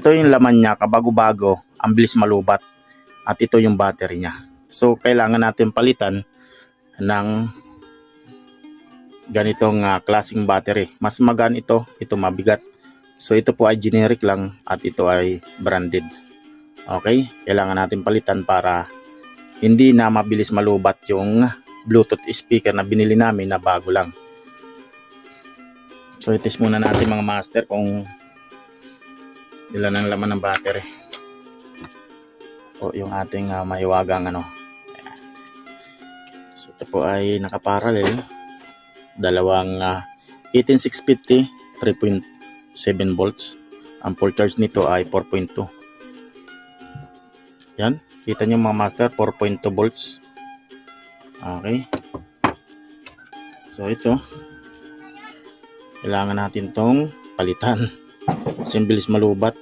ito yung laman niya, kabago-bago, ang bilis malubat. At ito yung battery niya. So kailangan natin palitan ng ganitong klaseng battery. Mas magaan ito mabigat. So ito po ay generic lang at ito ay branded. Okay, kailangan natin palitan para hindi na mabilis malubat yung Bluetooth speaker na binili namin na bago lang. So i-test muna natin mga master kung ilan ang laman ng battery. O yung ating mahiwagang ano. So ito po ay nakaparallel. Dalawang 18650 3.7 volts. Ang full charge nito ay 4.2. Yan, kita nyo mga master, 4.2 volts. Okay. So ito, kailangan natin tong palitan. Kasi bilis malubat.